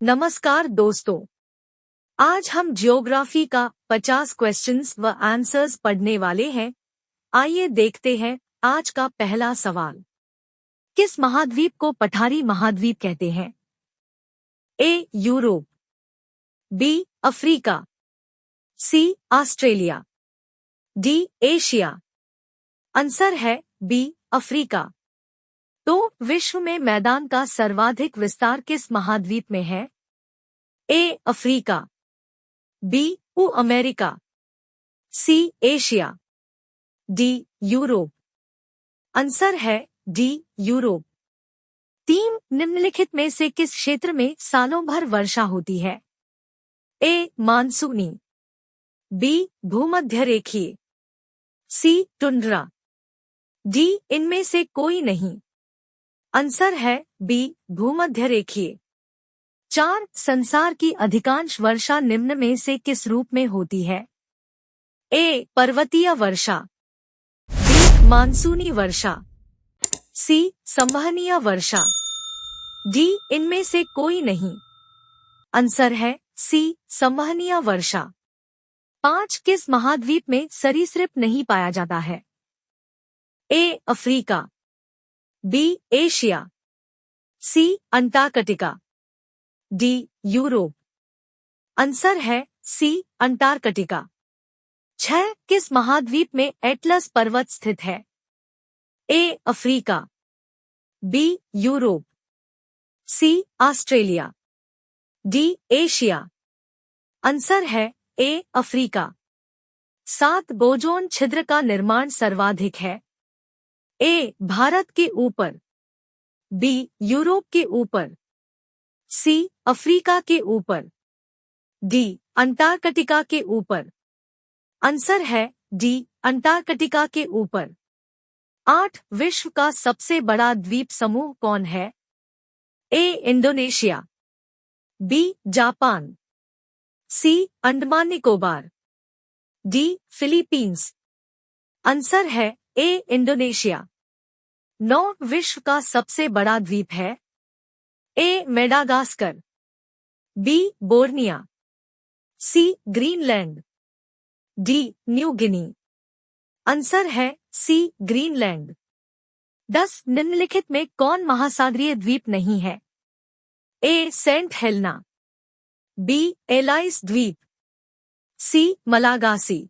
नमस्कार दोस्तों, आज हम ज्योग्राफी का 50 क्वेश्चंस व आंसर्स पढ़ने वाले हैं। आइए देखते हैं आज का पहला सवाल। किस महाद्वीप को पठारी महाद्वीप कहते हैं? A. Europe, B. Africa, C. Australia, D. Asia. Answer है बी. अफ्रीका। तो विश्व में मैदान का सर्वाधिक विस्तार किस महाद्वीप में है? A. Africa, B. America, C. Asia, D. Europe. Answer है डी. यूरोप। तीन निम्नलिखित में से किस क्षेत्र में सालों भर वर्षा होती है? ए. मानसूनी, बी. भूमध्यरेखीय, सी. Tundra, D. इनमें से कोई नहीं। आंसर है बी. भूमध्यरेखीय। 4. संसार की अधिकांश वर्षा निम्न में से किस रूप में होती है? ए. पर्वतीय वर्षा, बी. मानसूनी वर्षा, सी. संवहनीय वर्षा, डी. इनमें से कोई नहीं। आंसर है सी. संवहनीय वर्षा। 5. किस महाद्वीप में सरीसृप नहीं पाया जाता है? A. Africa, B. Asia, C. Antarctica, D. Europe. Answer है सी. अंटार्कटिका। 6. किस महाद्वीप में एटलस पर्वत स्थित है? A. Africa, B. Europe, C. Australia, D. Asia. Answer है ए. अफ्रीका। 7. बोजोन छिद्र का निर्माण सर्वाधिक है? ए. भारत के ऊपर, बी. यूरोप के ऊपर, सी. अफ्रीका के ऊपर, डी. अंटार्कटिका के ऊपर। आंसर है डी. अंटार्कटिका के ऊपर। 8. विश्व का सबसे बड़ा द्वीप समूह कौन है? A. Indonesia, B. Japan, C. Andaman Nicobar, D. Philippines. Answer है ए. इंडोनेशिया। 9. विश्व का सबसे बड़ा द्वीप है? A. Madagascar, B. Borneo, C. Greenland, D. New Guinea. Answer है सी. ग्रीनलैंड। 10. निम्नलिखित में कौन महासागरीय द्वीप नहीं है? A. Saint Helena, B. Ellis द्वीप, सी. Malagasy,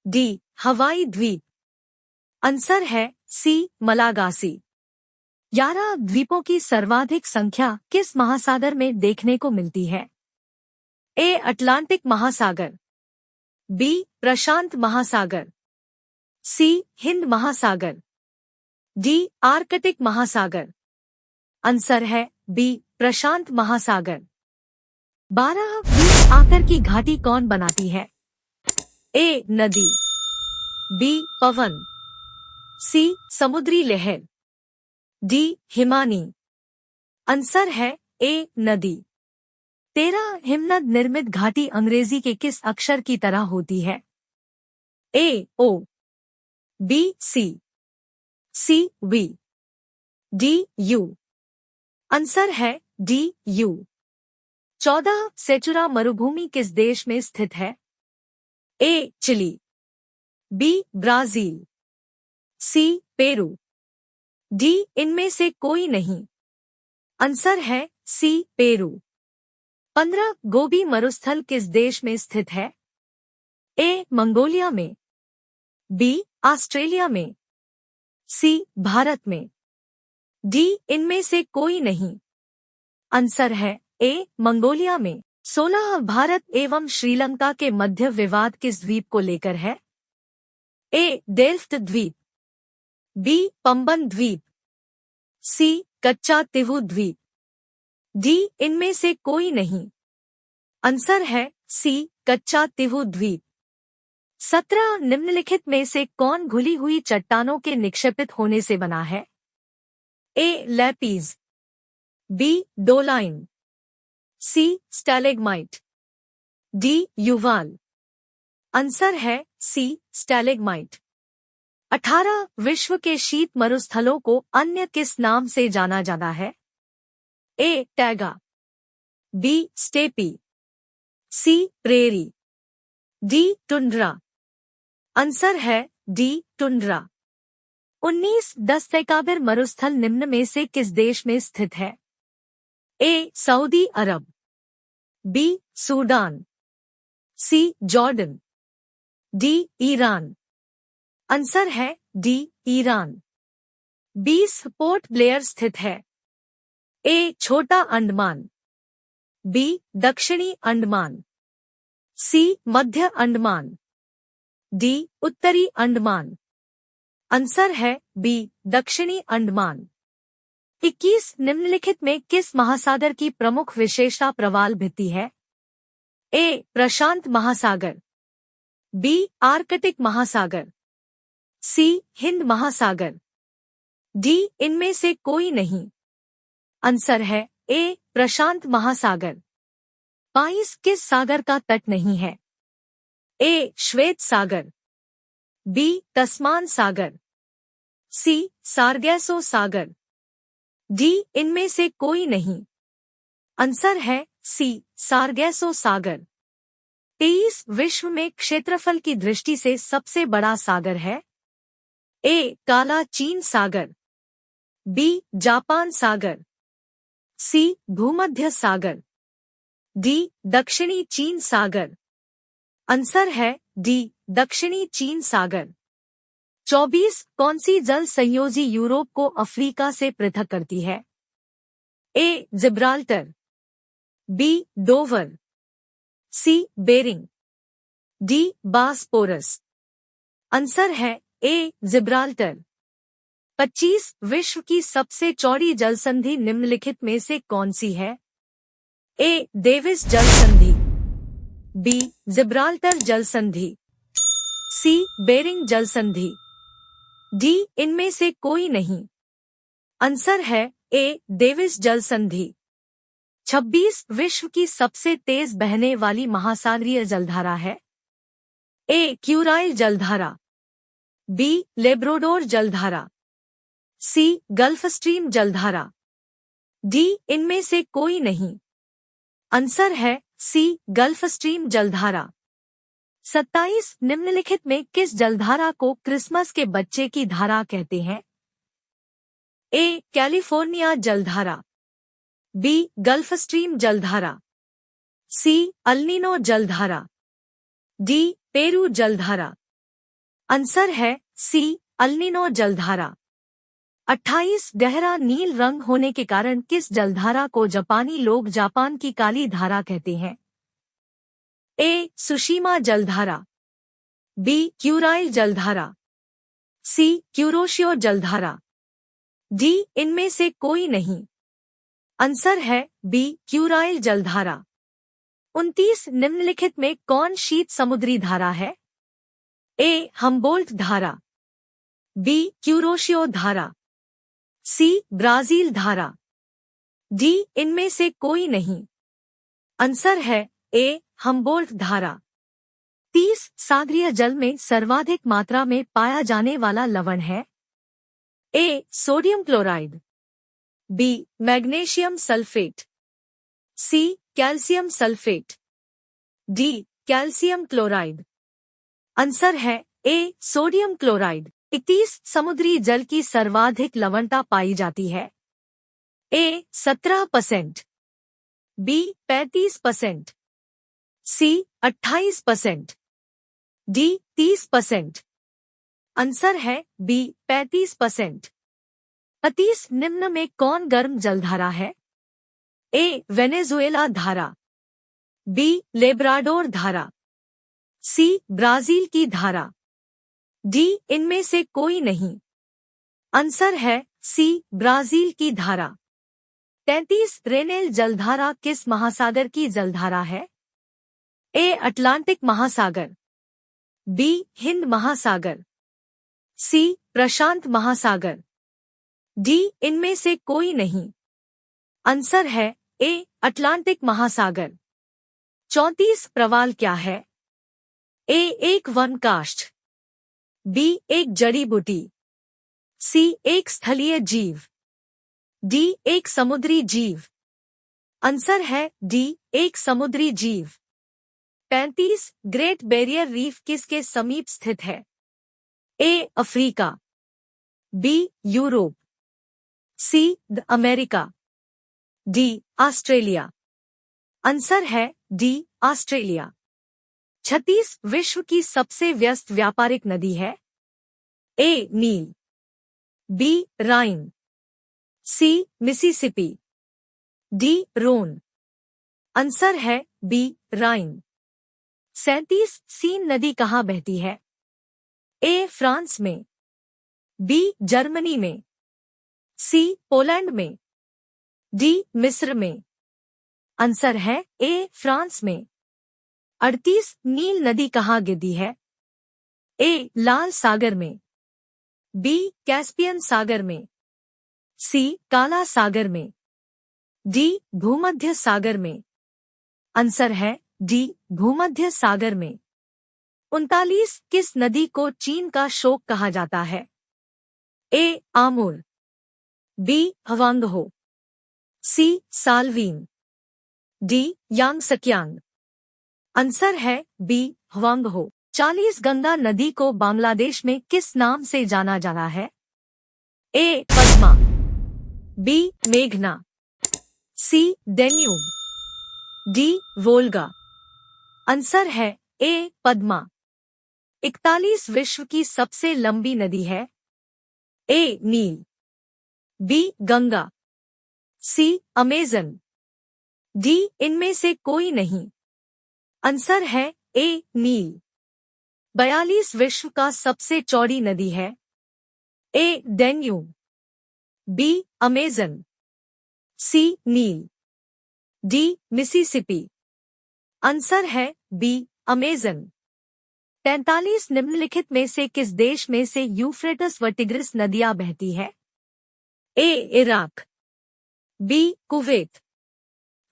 D. हवाई द्वीप। आंसर है सी. मलागासी। 11. द्वीपों की सर्वाधिक संख्या किस महासागर में देखने को मिलती है? ए. अटलांटिक महासागर, बी. प्रशांत महासागर, सी. हिंद महासागर, डी. आर्कटिक महासागर। आंसर है बी. प्रशांत महासागर। 12. आकर की घाटी कौन बनाती है? ए. नदी, बी. पवन, सी. समुद्री लहर, डी. हिमानी। आंसर है ए. नदी। 13. हिमनद निर्मित घाटी अंग्रेजी के किस अक्षर की तरह होती है? A. O, B. C, C. V, D. U. Answer है डी. यू। 14. सेचुरा मरुभूमि किस देश में स्थित है? A. Chile, B. Brazil, C. Peru, D. इनमें से कोई नहीं। आंसर है सी. पेरू। 15. गोबी मरुस्थल किस देश में स्थित है? ए. मंगोलिया में, बी. ऑस्ट्रेलिया में, सी. भारत में, डी. इनमें से कोई नहीं। आंसर है ए. मंगोलिया में। 16. भारत एवं श्रीलंका के मध्य विवाद किस द्वीप को लेकर है? ए. डेल्फ्ट द्वीप, बी. पंबन द्वीप, सी. कच्चा तिवु द्वीप, डी. इनमें से कोई नहीं। आंसर है सी. कच्चा तिवु द्वीप। 17. निम्नलिखित में से कौन घुली हुई चट्टानों के निक्षेपित होने से बना है? A. Lapies, B. Doline, C. Stalagmite, D. Uvala. Answer है सी. स्टैलेग्माइट। 18. विश्व के शीत मरुस्थलों को अन्य किस नाम से जाना जाता है? ए. टैगा, बी स्टेपी, सी प्रेरी, डी टुंड्रा। आंसर है डी टुंड्रा। 19 दस्तकाबिर मरुस्थल निम्न में से किस देश में स्थित है? ए सऊदी अरब, बी सूडान, सी जॉर्डन, डी ईरान। आंसर है डी ईरान। 20 पोर्ट ब्लेयर स्थित है? ए छोटा अंडमान, बी दक्षिणी अंडमान, सी मध्य अंडमान, डी उत्तरी अंडमान। आंसर है बी दक्षिणी अंडमान। 21 निम्नलिखित में किस महासागर की प्रमुख विशेषता प्रवाल भित्ति है? ए प्रशांत महासागर, बी आर्कटिक महासागर, सी हिंद महासागर, डी इनमें से कोई नहीं। आंसर है ए प्रशांत महासागर। 22 किस सागर का तट नहीं है? ए श्वेत सागर, बी तस्मान सागर, सी सार्गैसो सागर, डी इनमें से कोई नहीं। आंसर है सी सार्गैसो सागर। 23 विश्व में क्षेत्रफल की दृष्टि से सबसे बड़ा सागर है? ए काला चीन सागर, बी जापान सागर, सी भूमध्य सागर, डी दक्षिणी चीन सागर। आंसर है डी दक्षिणी चीन सागर। 24 कौन सी जल संयोजी यूरोप को अफ्रीका से पृथक करती है? ए जिब्राल्टर, बी डोवर, सी बेरिंग, डी बासपोरस। आंसर है ए जिब्राल्टर। 25 विश्व की सबसे चौड़ी जलसंधि निम्नलिखित में से कौन सी है? ए डेविस जलसंधि, बी जिब्राल्टर जलसंधि, सी बेरिंग जलसंधि, डी इनमें से कोई नहीं। आंसर है ए डेविस जलसंधि। 26 विश्व की सबसे तेज बहने वाली महासागरीय जलधारा है? ए क्यूराइल जलधारा, बी लेब्रोडोर जलधारा, सी गल्फ स्ट्रीम जलधारा, डी इनमें से कोई नहीं। आंसर है सी गल्फ स्ट्रीम जलधारा। 27 निम्नलिखित में किस जलधारा को क्रिसमस के बच्चे की धारा कहते हैं? ए कैलिफोर्निया जलधारा, बी गल्फ स्ट्रीम जलधारा, सी अल्नीनो जलधारा, डी पेरू जलधारा। आंसर है सी अल्नीनो जलधारा। 28 गहरा नील रंग होने के कारण किस जलधारा को जापानी लोग जापान की काली धारा कहते हैं? ए सुशीमा जलधारा, बी क्यूराइल जलधारा, सी क्यूरोशियो जलधारा, डी इनमें से कोई नहीं। आंसर है बी क्यूराइल जलधारा। 29 निम्नलिखित में कौन शीत समुद्री धारा है? ए हम्बोल्ट धारा, बी क्यूरोशियो धारा, सी ब्राजील धारा, डी इनमें से कोई नहीं। आंसर है ए हम्बोल्ट धारा। 30 सागरीय जल में सर्वाधिक मात्रा में पाया जाने वाला लवण है? A sodium chloride, B magnesium sulphate, C calcium sulphate, D calcium chloride. Answer है ए सोडियम क्लोराइड। 31 समुद्री जल की सर्वाधिक लवणता पाई जाती है? ए 17%, बी 35%, सी 28%, डी 30%। आंसर है बी 35%। 32 निम्न में कौन गर्म जलधारा है? ए वेनेजुएला धारा, बी लेब्राडोर धारा, सी ब्राजील की धारा, डी इनमें से कोई नहीं। आंसर है सी ब्राजील की धारा। 33 रेनेल जलधारा किस महासागर की जलधारा है? ए अटलांटिक महासागर, बी हिंद महासागर, सी प्रशांत महासागर, डी इनमें से कोई नहीं। आंसर है ए अटलांटिक महासागर। 34 प्रवाल क्या है? ए एक वन काष्ठ, बी एक जड़ी बूटी, सी एक स्थलीय जीव, डी एक समुद्री जीव। आंसर है डी, एक समुद्री जीव। 35 ग्रेट बैरियर रीफ किसके समीप स्थित है? A Africa, B Europe, C the America, D Australia. Answer है डी, ऑस्ट्रेलिया। 36 विश्व की सबसे व्यस्त व्यापारिक नदी है? A Nile, B Rhine, C Mississippi, D Rhone. Answer है बी राइन। 37 सीन नदी कहाँ बहती है? ए फ्रांस में, बी जर्मनी में, सी पोलैंड में, डी मिस्र में। आंसर है ए फ्रांस में। 38 नील नदी कहाँ गिरती है? ए लाल सागर में, बी कैस्पियन सागर में, सी काला सागर में, डी भूमध्य सागर में। आंसर है डी, भूमध्य सागर में। 39 किस नदी को चीन का शोक कहा जाता है? ए आमुर, बी हवांगहो, सी साल्वीन, डी यांगसकियांग। आंसर है बी हवांगहो। 40 गंगा नदी को बांग्लादेश में किस नाम से जाना जाता है? ए पद्मा, बी मेघना, सी डेन्यूब, डी वोल्गा। आंसर है ए पद्मा। 41 विश्व की सबसे लंबी नदी है? A Nile, B Ganga, C Amazon, D इनमें से कोई नहीं। आंसर है ए नील। 42 विश्व का सबसे चौड़ी नदी है? ए डेन्यूब, बी अमेजन, सी नील, डी मिसिसिपी। आंसर है बी अमेजन। 43 निम्नलिखित में से किस देश में से यूफ्रेटस व टिग्रिस नदियां बहती है? ए इराक, बी कुवैत,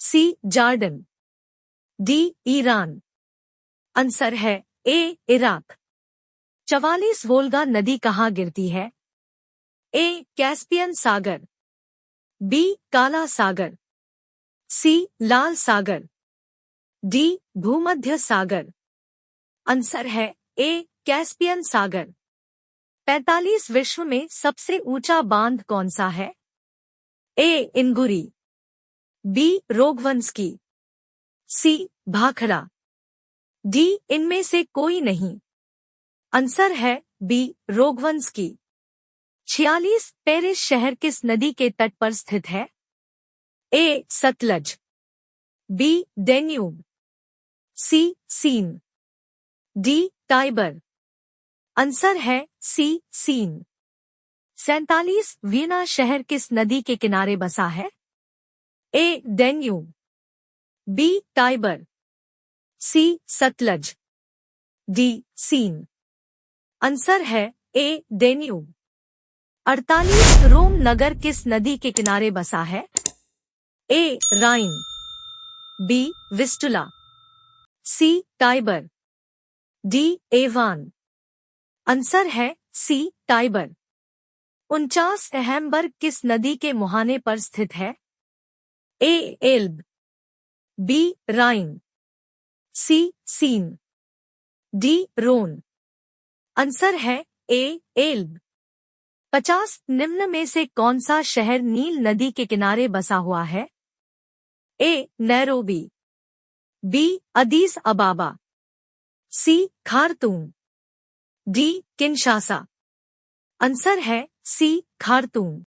सी जॉर्डन, डी ईरान। आंसर है ए इराक। 44 वोल्गा नदी कहाँ गिरती है? ए कैस्पियन सागर, बी काला सागर, सी लाल सागर, डी भूमध्य सागर। आंसर है ए कैस्पियन सागर। 45 विश्व में सबसे ऊंचा बांध कौन सा है? ए इनगुरी, बी रोगवंस्की, सी भाखड़ा, डी इनमें से कोई नहीं। आंसर है बी रोगवंस्की। 46 पेरिस शहर किस नदी के तट पर स्थित है? ए सतलज, बी डेन्यूब, सी सीन, डी टाइबर। आंसर है सी सीन। 47 वीना शहर किस नदी के किनारे बसा है? ए डेन्यूब, बी टाइबर, सी सतलज, डी सीन। आंसर है ए डेन्यूब। 48 रोम नगर किस नदी के किनारे बसा है? ए राइन, बी विस्टुला, सी टाइबर, डी एवान। आंसर है सी टाइबर। 49 हैम्बर्ग किस नदी के मुहाने पर स्थित है? ए एल्ब, बी राइन, सी सीन, डी रोन। आंसर है ए एल्ब। 50 निम्न में से कौन सा शहर नील नदी के किनारे बसा हुआ है? ए नैरोबी, बी अदीस अबाबा, सी खार्तूम, डी किनशासा। आंसर है सी खार्तूम।